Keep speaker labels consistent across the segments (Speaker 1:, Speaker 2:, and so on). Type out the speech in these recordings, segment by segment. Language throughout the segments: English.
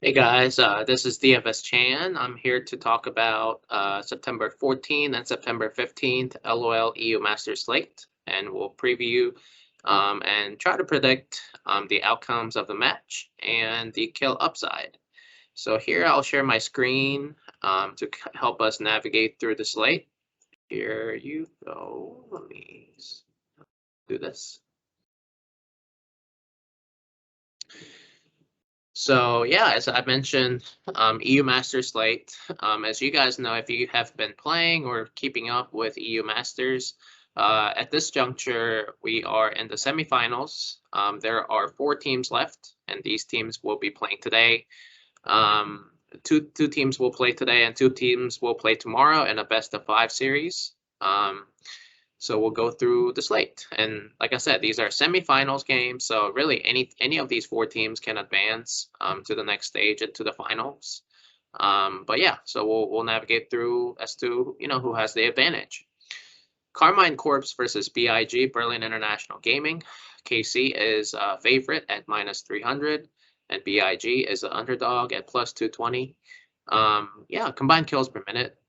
Speaker 1: Hey guys, this is DFS Chan. I'm here to talk about September 14th and September 15th LOL EU Master Slate, and we'll preview and try to predict the outcomes of the match and the kill upside. So here I'll share my screen to help us navigate through the slate. Here you go. Let me do this. So yeah, as I mentioned, EU Master Slate. As you guys know, if you have been playing or keeping up with EU Masters, at this juncture, we are in the semifinals. There are 4 teams left, and these teams will be playing today. Two teams will play today, and 2 teams will play tomorrow in a best-of-5 series. So we'll go through the slate. And like I said, these are semifinals games. So really any of these 4 teams can advance to the next stage and to the finals. But yeah, so we'll navigate through as to, who has the advantage. Carmine Corpse versus BIG, Berlin International Gaming. KC is a favorite at -300, and BIG is the underdog at +220. Yeah, combined kills per minute.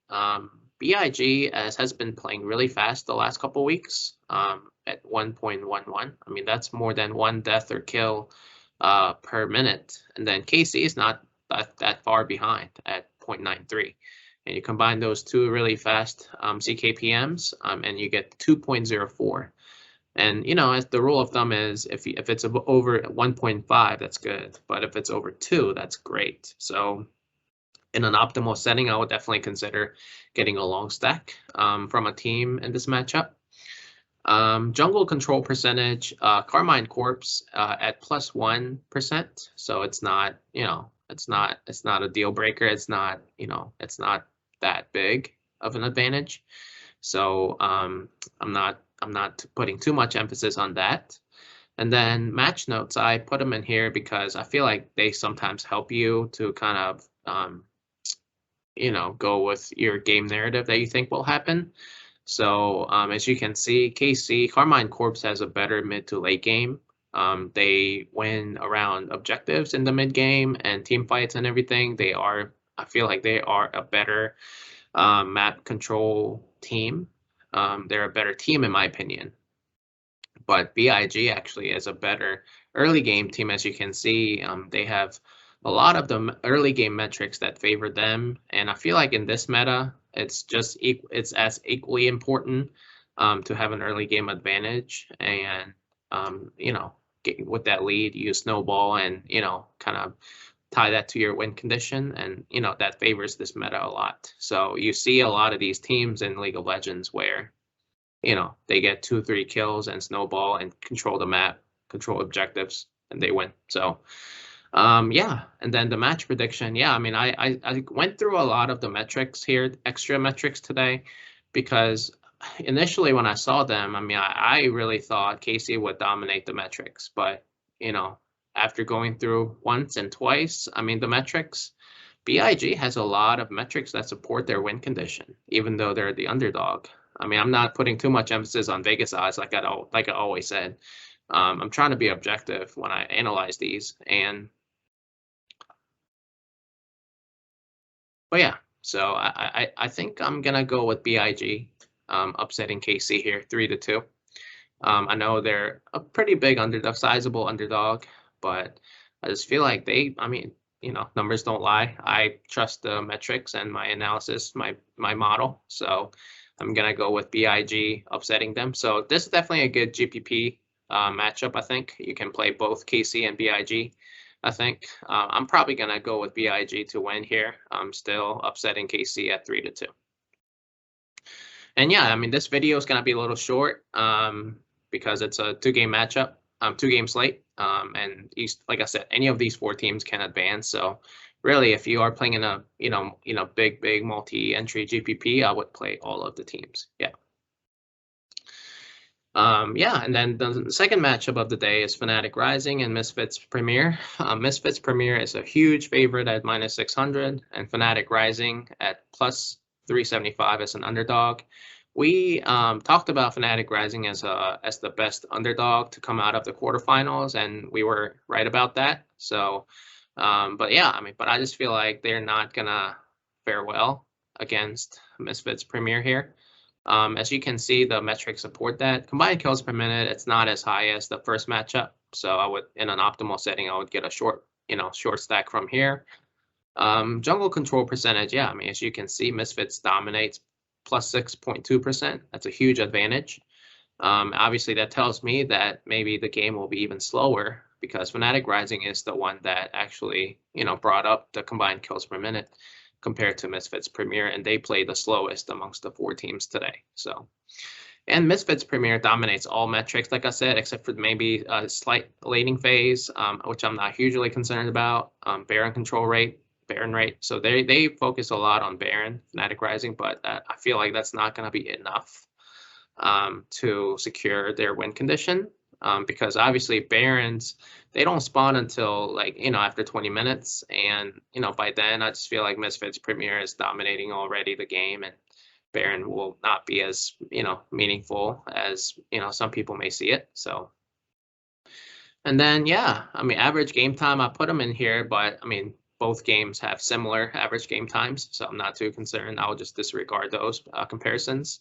Speaker 1: BIG has been playing really fast the last couple weeks at 1.11. I mean, that's more than 1 death or kill per minute. And then KC is not that far behind at 0.93. And you combine those 2 really fast CKPMs and you get 2.04. And, as the rule of thumb is if it's over 1.5, that's good. But if it's over 2, that's great. So in an optimal setting, I would definitely consider getting a long stack from a team in this matchup. Jungle control percentage, Carmine Corpse at +1%. So it's not, it's not a deal breaker. It's not, it's not that big of an advantage. So I'm not putting too much emphasis on that. And then match notes, I put them in here because I feel like they sometimes help you to kind of go with your game narrative that you think will happen. So as you can see, Carmine Corpse has a better mid to late game. They win around objectives in the mid game and team fights and everything. I feel like they are a better map control team. They're a better team in my opinion. But BIG actually is a better early game team. As you can see, they have a lot of the early game metrics that favor them, and I feel like in this meta, it's as equally important to have an early game advantage, and get with that lead, you snowball and kind of tie that to your win condition, and that favors this meta a lot. So you see a lot of these teams in League of Legends where they get 2-3 kills and snowball and control the map, control objectives, and they win. So yeah, and then the match prediction. Yeah, I mean, I went through a lot of the metrics here, extra metrics today, because initially when I saw them, I mean, I really thought KC would dominate the metrics, but after going through once and twice, I mean, the metrics, BIG has a lot of metrics that support their win condition, even though they're the underdog. I mean, I'm not putting too much emphasis on Vegas odds, like I always said. I'm trying to be objective when I analyze these, but yeah. So I think I'm gonna go with BIG, upsetting KC here, 3-2. I know they're a pretty big underdog, sizable underdog, but I just feel like I mean, numbers don't lie. I trust the metrics and my analysis, my model. So I'm gonna go with BIG upsetting them. So this is definitely a good GPP matchup. I think you can play both KC and BIG. I think I'm probably gonna go with BIG to win here. I'm still upsetting KC at 3-2. And yeah, I mean, this video is gonna be a little short because it's a 2-game matchup, 2-game slate. And like I said, any of these 4 teams can advance. So really, if you are playing in a big multi-entry GPP, I would play all of the teams. Yeah. Yeah, and then the second matchup of the day is Fnatic Rising and Misfits Premier. Misfits Premier is a huge favorite at -600, and Fnatic Rising at +375 as an underdog. We talked about Fnatic Rising as the best underdog to come out of the quarterfinals, and we were right about that. So But yeah, I mean, but I just feel like they're not gonna fare well against Misfits Premier here. As you can see, the metrics support that. Combined kills per minute, it's not as high as the first matchup. So I would, in an optimal setting, I would get a short stack from here. Jungle control percentage, yeah, I mean, as you can see, Misfits dominates plus 6.2%. That's a huge advantage. Obviously, that tells me that maybe the game will be even slower because Fnatic Rising is the one that actually, brought up the combined kills per minute compared to Misfits Premier, and they play the slowest amongst the 4 teams today. So, and Misfits Premier dominates all metrics, like I said, except for maybe a slight laning phase, which I'm not hugely concerned about. Baron control rate, Baron rate. So they focus a lot on Baron, Fnatic Rising, but I feel like that's not going to be enough to secure their win condition. Because obviously Barons, they don't spawn until after 20 minutes. And, by then I just feel like Misfits Premier is dominating already the game, and Baron will not be as, meaningful as, some people may see it. So, and then, yeah, I mean, average game time, I put them in here, but I mean, both games have similar average game times, so I'm not too concerned. I'll just disregard those comparisons.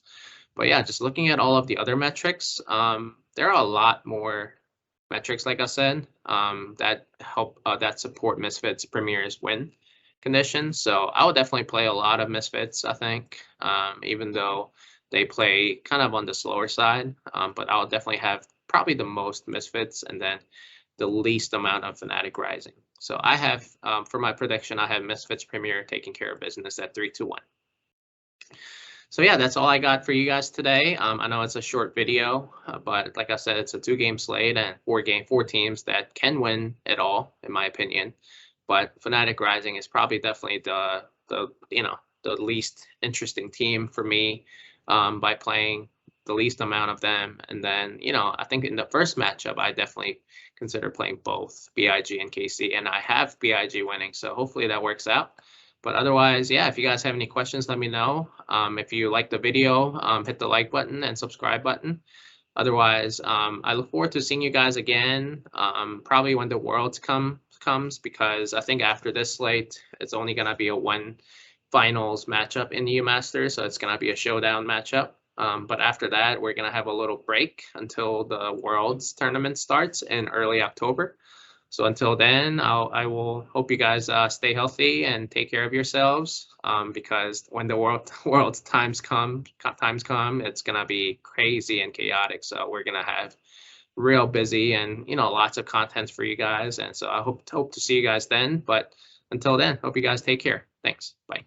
Speaker 1: But yeah, just looking at all of the other metrics, there are a lot more metrics, like I said, that help that support Misfits Premier's win conditions. So I would definitely play a lot of Misfits, I think, even though they play kind of on the slower side. But I'll definitely have probably the most Misfits and then the least amount of Fnatic Rising. So I have, for my prediction, I have Misfits Premier taking care of business at 3-1. So yeah, that's all I got for you guys today. I know it's a short video, but like I said, it's a 2-game slate and 4 teams that can win it all, in my opinion. But Fnatic Rising is probably definitely the least interesting team for me, by playing the least amount of them. And then, I think in the first matchup, I definitely consider playing both BIG and KC, and I have BIG winning. So hopefully that works out. But otherwise, yeah, if you guys have any questions, let me know. If you like the video, hit the like button and subscribe button. Otherwise, I look forward to seeing you guys again, probably when the Worlds comes, because I think after this slate, it's only going to be a 1 finals matchup in the EU Masters, so it's going to be a showdown matchup. But after that, we're going to have a little break until the Worlds tournament starts in early October. So until then, I will hope you guys stay healthy and take care of yourselves, because when the world's times come, it's gonna be crazy and chaotic. So we're gonna have real busy and lots of content for you guys. And so I hope to see you guys then. But until then, hope you guys take care. Thanks. Bye.